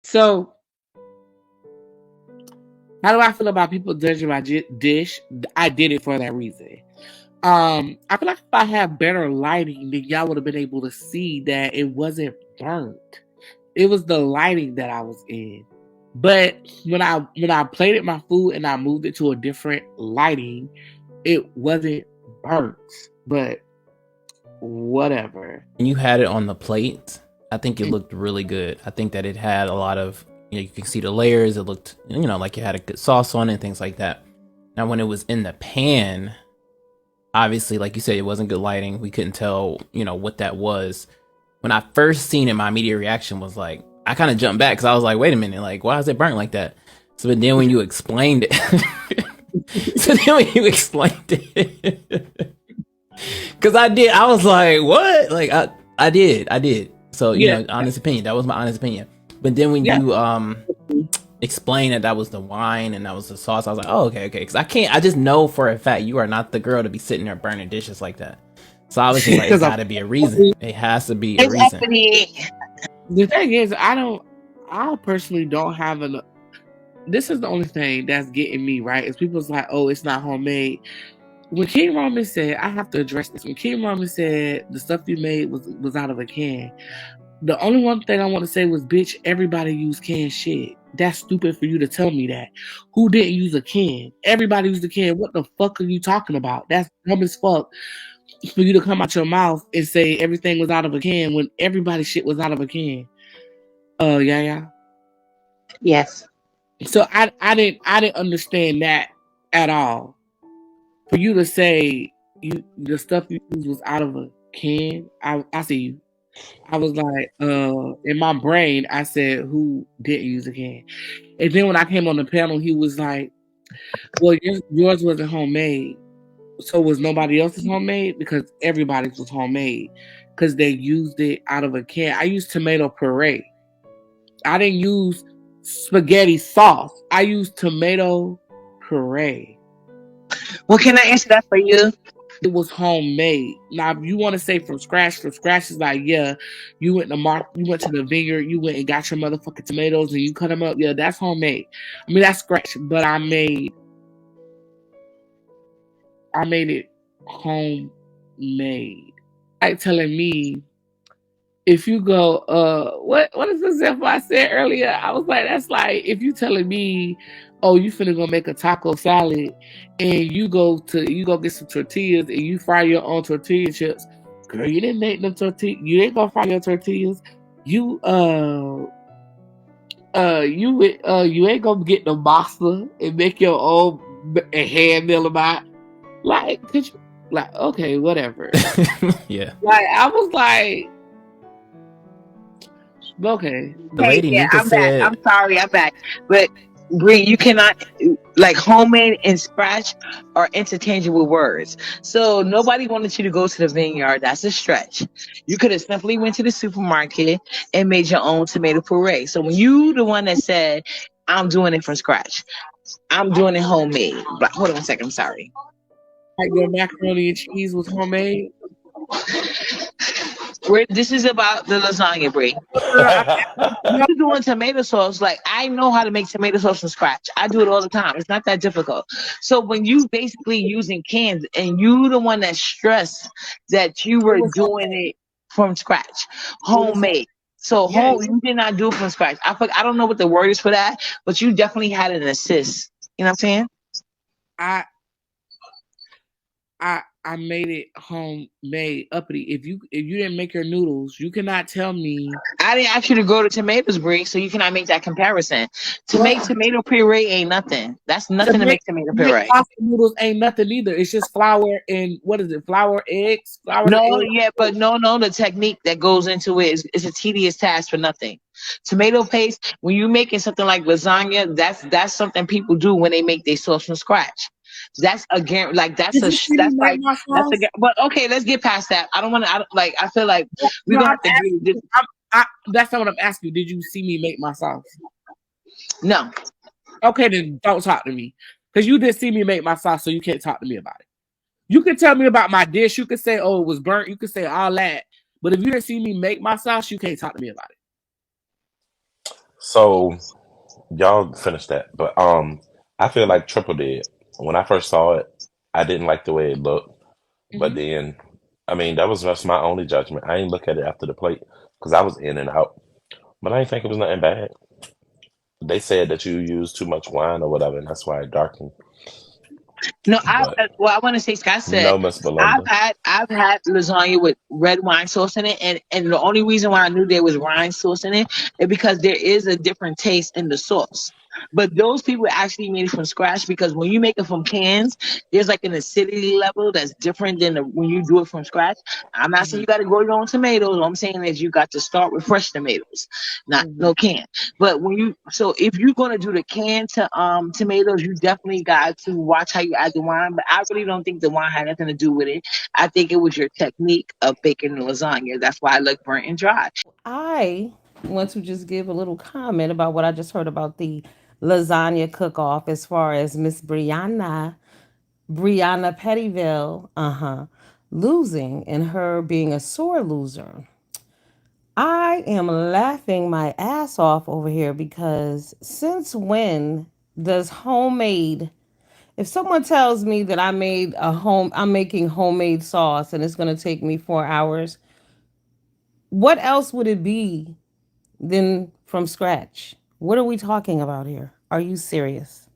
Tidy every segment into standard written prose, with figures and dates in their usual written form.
So, how do I feel about people judging my dish? I did it for that reason. I feel like if I had better lighting, then y'all would have been able to see that it wasn't burnt. It was the lighting that I was in. But when I plated my food and I moved it to a different lighting, it wasn't burnt. But whatever. And you had it on the plate. I think it looked really good. I think that it had a lot of, you can see the layers. It looked, like it had a good sauce on it and things like that. Now, when it was in the pan, obviously, like you said, it wasn't good lighting. We couldn't tell, what that was. When I first seen it, my immediate reaction was like, I kind of jumped back because I was like, wait a minute, like, why is it burnt like that? So then when you explained it, because I was like, what? Like, I did. So, honest opinion. That was my honest opinion. But then when you explained that was the wine and that was the sauce, I was like, oh, okay. Because I just know for a fact you are not the girl to be sitting there burning dishes like that. So I was just like, it's got to be a reason. It has to be a reason. The thing is, I personally don't have enough. This is the only thing that's getting me, right? Is people's like, oh, it's not homemade. When King Roman said, I have to address this. When King Roman said the stuff you made was out of a can, the only one thing I want to say was, bitch, everybody use canned shit. That's stupid for you to tell me that. Who didn't use a can? Everybody used a can. What the fuck are you talking about? That's dumb as fuck for you to come out your mouth and say everything was out of a can when everybody's shit was out of a can. Yeah. Yes. So I didn't understand that at all. For you to say the stuff you used was out of a can, I see you. I was like, in my brain, I said, who didn't use a can? And then when I came on the panel, he was like, well, yours wasn't homemade. So was nobody else's homemade? Because everybody's was homemade. Because they used it out of a can. I used tomato puree. I didn't use spaghetti sauce. I used tomato puree. Well, can I answer that for you? It was homemade. Now, if you want to say from scratch is like, yeah, you went to the vineyard, you went and got your motherfucking tomatoes and you cut them up. Yeah, that's homemade. I mean, that's scratch, but I made it homemade. Like telling me, if you go, what is this example I said earlier? I was like, that's like if you telling me, oh, you finna go make a taco salad and you go get some tortillas and you fry your own tortilla chips. Girl, you didn't make them tortillas. You ain't gonna fry your tortillas. You you ain't gonna get the masa and make your own and hand mill them out. Like, could you like okay, whatever. Yeah. Like I was like, okay. The lady Nika I'm said, back. I'm sorry, I'm back. But Bree, you cannot, like, homemade and scratch are interchangeable words. So nobody wanted you to go to the vineyard. That's a stretch. You could have simply went to the supermarket and made your own tomato puree. So when you the one that said, I'm doing it from scratch, I'm doing it homemade. But hold on a second, I'm sorry. Like your macaroni and cheese was homemade. This is about the lasagna, Brie. You're doing tomato sauce. Like, I know how to make tomato sauce from scratch. I do it all the time. It's not that difficult. So when you basically using cans and you the one that stressed that you were doing it from scratch, homemade. So you did not do it from scratch. I don't know what the word is for that, but you definitely had an assist. You know what I'm saying? I made it homemade uppity. If you didn't make your noodles, you cannot tell me. I didn't ask you to go to tomatoes, Brie, so you cannot make that comparison. To make tomato puree ain't nothing. That's nothing to make tomato puree. Pasta noodles ain't nothing either. It's just flour and what is it? Flour, eggs, flour. No, eggs. yeah, but no. The technique that goes into it is a tedious task for nothing. Tomato paste, when you're making something like lasagna, that's something people do when they make their sauce from scratch. That's again like that's but okay, let's get past that. I don't want to like I feel like we're gonna have to agree. That's not what I'm asking you. Did you see me make my sauce? No. Okay, then don't talk to me because you didn't see me make my sauce, so you can't talk to me about it. You can tell me about my dish. You can say, "Oh, it was burnt." You can say all that, but if you didn't see me make my sauce, you can't talk to me about it. So y'all finished that, but I feel like Triple did. When I first saw it, I didn't like the way it looked, but Mhm. then, I mean, that was just my only judgment. I didn't look at it after the plate because I was in and out, but I didn't think it was nothing bad. They said that you use too much wine or whatever, and that's why it darkened. No, But well, I want to say, Scott said, no, Miss Belinda. I've had lasagna with red wine sauce in it, and the only reason why I knew there was wine sauce in it is because there is a different taste in the sauce. But those people actually made it from scratch because when you make it from cans, there's like an acidity level that's different than when you do it from scratch. I'm not saying you got to grow your own tomatoes. What I'm saying is you got to start with fresh tomatoes, not no can. But if you're gonna do the canned tomatoes, you definitely got to watch how you add the wine. But I really don't think the wine had nothing to do with it. I think it was your technique of baking the lasagna. That's why it looked burnt and dry. I want to just give a little comment about what I just heard about the lasagna cook off as far as Miss Brianna Pettyville, losing and her being a sore loser. I am laughing my ass off over here because since when does homemade, if someone tells me that I'm making homemade sauce and it's going to take me 4 hours, what else would it be than from scratch? What are we talking about here? Are you serious?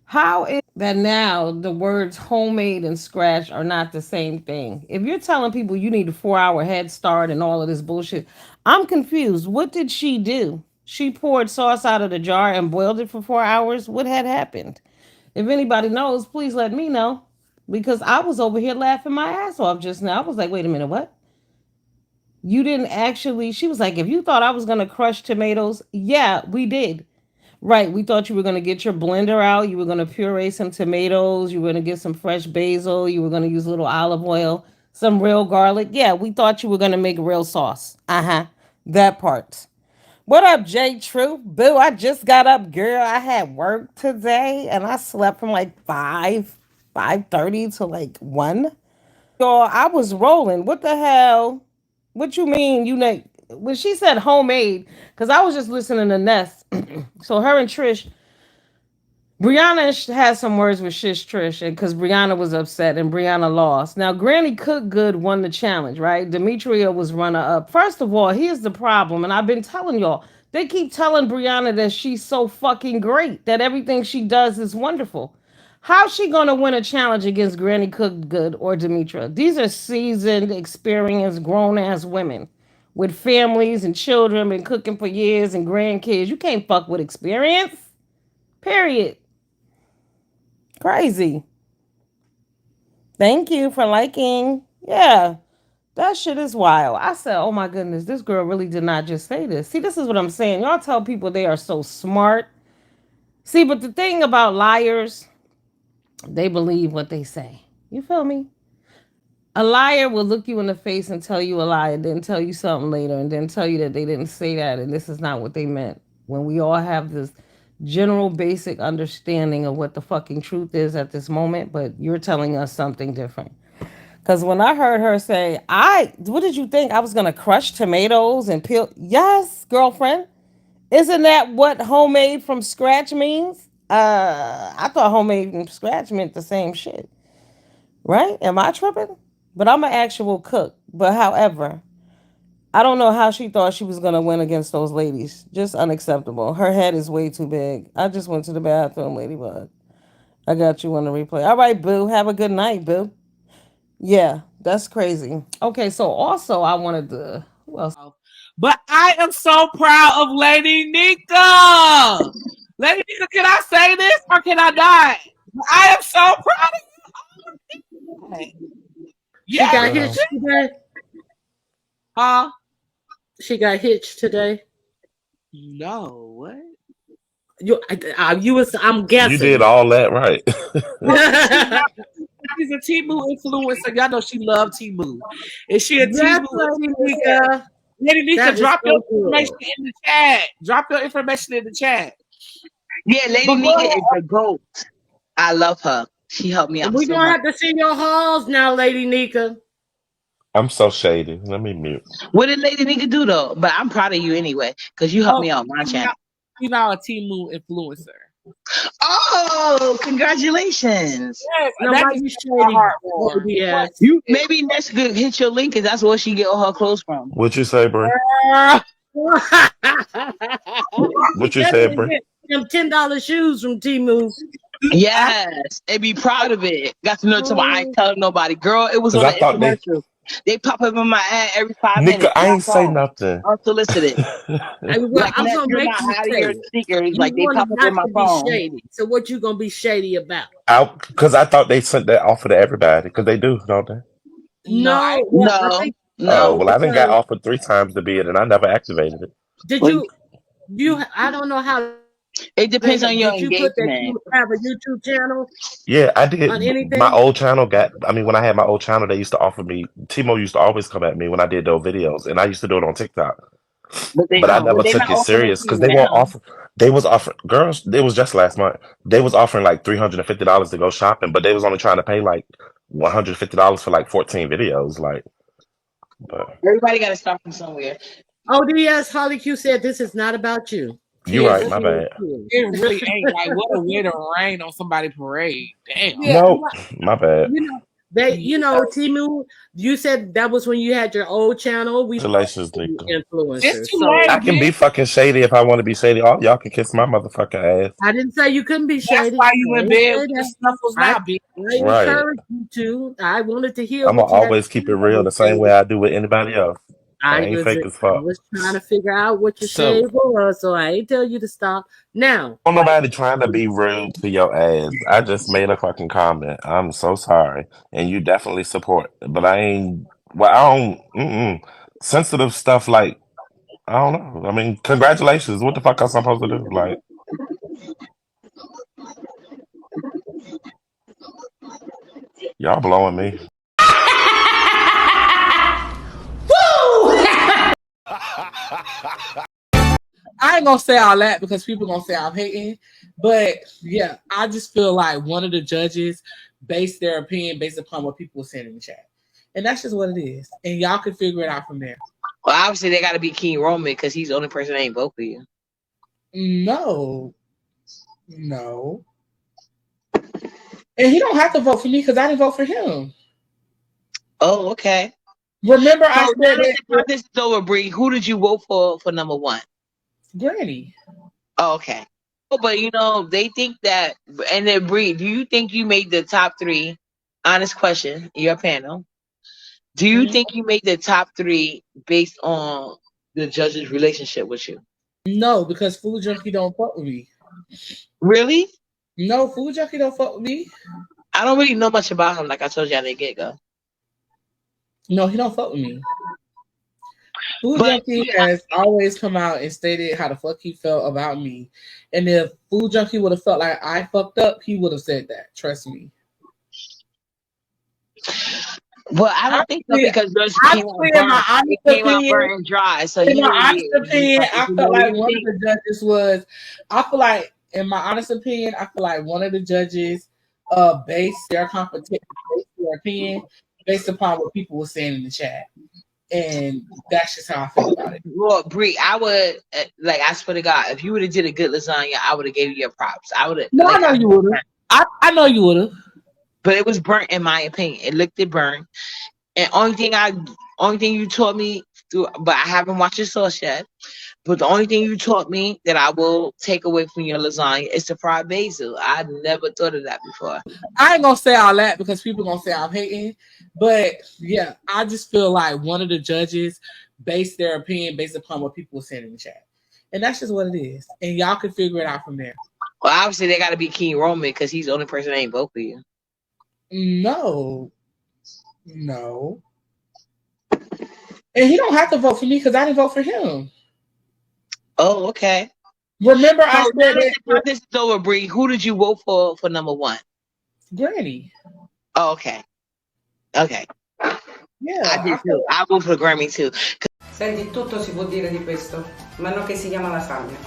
How is that now the words homemade and scratch are not the same thing? If you're telling people you need a 4 hour head start and all of this bullshit, I'm confused. What did she do? She poured sauce out of the jar and boiled it for 4 hours? What had happened? If anybody knows, please let me know. Because I was over here laughing my ass off just now. I was like, wait a minute, what? You didn't actually, she was like, if you thought I was going to crush tomatoes, yeah, we did. Right. We thought you were going to get your blender out. You were going to puree some tomatoes. You were going to get some fresh basil. You were going to use a little olive oil, some real garlic. Yeah, we thought you were going to make real sauce. Uh huh. That part. What up, Jay True? Boo, I just got up, girl. I had work today and I slept from like 5:30 to like 1. Y'all, I was rolling. What the hell? What you mean? You know, when she said homemade, because I was just listening to Ness. So her and Trish, Brianna has some words with Shish Trish, and because Brianna was upset and Brianna lost. Now, Granny Cook Good won the challenge, right? Demetria was runner up. First of all, here's the problem, and I've been telling y'all, they keep telling Brianna that she's so fucking great, that everything she does is wonderful. How's she gonna win a challenge against Granny Cook Good or Demetria? These are seasoned, experienced, grown ass women with families and children, been cooking for years and grandkids. You can't fuck with experience. Period. Crazy. Thank you for liking. Yeah, that shit is wild. I said, oh my goodness, this girl really did not just say this. See, this is what I'm saying. Y'all tell people they are so smart. See, but the thing about liars, they believe what they say. You feel me? A liar will look you in the face and tell you a lie and then tell you something later and then tell you that they didn't say that and this is not what they meant. When we all have this general basic understanding of what the fucking truth is at this moment, but you're telling us something different. Because when I heard her say, what did you think? I was going to crush tomatoes and peel? Yes, girlfriend. Isn't that what homemade from scratch means? I thought homemade from scratch meant the same shit. Right? Am I tripping? But I'm an actual cook. But however, I don't know how she thought she was going to win against those ladies. Just unacceptable. Her head is way too big. I just went to the bathroom, Ladybug. I got you on the replay. All right, boo. Have a good night, boo. Yeah, that's crazy. Okay, so also I wanted to. Who else? But I am so proud of Lady Nika. Lady Nika, can I say this or can I die? I am so proud of you. She got hitched today. Huh? She got hitched today. No, what? I'm guessing. You did all that right. She's a Temu influencer. Y'all know she loves Temu. Is she a Yes, Temu Lady Nika. Lady Nika, That is drop so your good. information in the chat. Drop your information in the chat. Yeah, Lady Nika is the GOAT. I love her. She helped me out We're so gonna much. have to see your hauls now, Lady Nika. I'm so shady. Let me mute. What did Lady Nika do though? But I'm proud of you anyway, because you helped me out my channel. She's now a Temu influencer. Oh, congratulations! Yes, Now, that why just you makes my shady? heart warm. ODS. You maybe next good hit your link, cause that's where she get all her clothes from. What you say, Bray? Ah, What you said, Bray? Them $10 shoes from Temu. Yes, and be proud of it. Got to know tomorrow. I ain't telling nobody, girl. It was 'Cause on I the thought they- infomercial. They pop up in my ad every 5 Nika, minutes. I My ain't say phone, nothing. unsolicited. Well, Like, I'm Ness, gonna you're make not you out of say your it. sneakers. You Like, they want pop up not in my to be phone. shady. So what you gonna be shady about? Because I thought they sent that offer to everybody. Because they do, don't they? no, I, No, I No, think Oh, no. well, I done got because offered 3 times to be it, and I never activated it. did Like, you? I don't know how. it depends on your Did you put that engagement. you have a YouTube channel Yeah, I did. on anything? My old channel when I had my old channel, they used to offer me, Timo used to always come at me when I did those videos, and I used to do it on TikTok. But they But I don't. But never they took not it offering serious it to because you they won't now. offer. They was offering girls. It was just last month. They was offering like $350 to go shopping, but they was only trying to pay like $150 for like 14 videos. Like, but Everybody got to start from somewhere. ODS Holly Q said this is not about you. you right, Kids, my bad. kids. it really ain't. Like, what a way to rain on somebody's parade. Damn. Yeah, No, my bad. you know Timu. You said that was when you had your old channel. We Congratulations, Nika. influencers. It's too So late. I can be bitch. fucking shady if I want to be shady. All y'all can kiss my motherfucking ass. I didn't say you couldn't be That's shady. why you I in didn't bed say with the that. snuffles I now, bitch. Right. encouraged you to. I wanted to hear I'm gonna what you had always to keep say it real about the same shady. way I do with anybody else. I ain't fake as I fuck. was trying to figure out what your So- shade was, so I ain't tell you to stop. Now, Don't nobody trying to be rude to your ass. I just made a fucking comment. I'm so sorry, and you definitely support, but I ain't. Well, I don't. Sensitive stuff like I don't know. I mean, congratulations. What the fuck am I supposed to do? Like, y'all blowing me. I ain't gonna say all that because people gonna say I'm hating, but yeah, I just feel like one of the judges based their opinion based upon what people were saying in the chat, and that's just what it is. And y'all can figure it out from there. Well, obviously they got to be King Roman because he's the only person that ain't vote for you. No, and he don't have to vote for me because I didn't vote for him. Oh, okay. Remember, I So said now that that the contest is over, Bree, who did you vote for number one? Granny. Oh, okay. Oh, but you know they think that, and then Bree, do you think you made the top 3? Honest question, your panel. Do you think you made the top 3 based on the judge's relationship with you? No, because Food Junkie don't fuck with me. Really? No, Food Junkie don't fuck with me. I don't really know much about him, like I told you at the get-go. No, he don't fuck with me. Food But Junkie has always come out and stated how the fuck he felt about me. And if Food Junkie would have felt like I fucked up, he would have said that. Trust me. well, I don't think so because yours came out in my honest burnt. It came out opinion, burnt and dry. So in he my didn't honest get opinion, I you know felt what like you one think? of the judges was. I feel like, in my honest opinion, I feel like one of the judges based their competition, based their opinion, based upon what people were saying in the chat, and that's just how I feel about it. Well, Bree, I would like. I swear to God, if you would have did a good lasagna, I would have gave you your props. I would have. No, I know you would have. I know you would have. But it was burnt, in my opinion. It looked burnt. And only thing you taught me through, but I haven't watched your sauce yet. But the only thing you taught me that I will take away from your lasagna is the fried basil. I never thought of that before. I ain't gonna say all that because people gonna say I'm hating, but yeah, I just feel like one of the judges based their opinion based upon what people were saying in the chat, and that's just what it is. And y'all can figure it out from there. Well, obviously they got to be King Roman because he's the only person that ain't vote for you. No, and he don't have to vote for me because I didn't vote for him. Oh, okay. Remember, I So said now that that the contest is over, Bree, who did you vote for number one? Granny. Oh, okay. Okay. Yeah, I did too. I voted for Grammy too. Senti, tutto si può dire di questo, ma non che si chiama lasagna.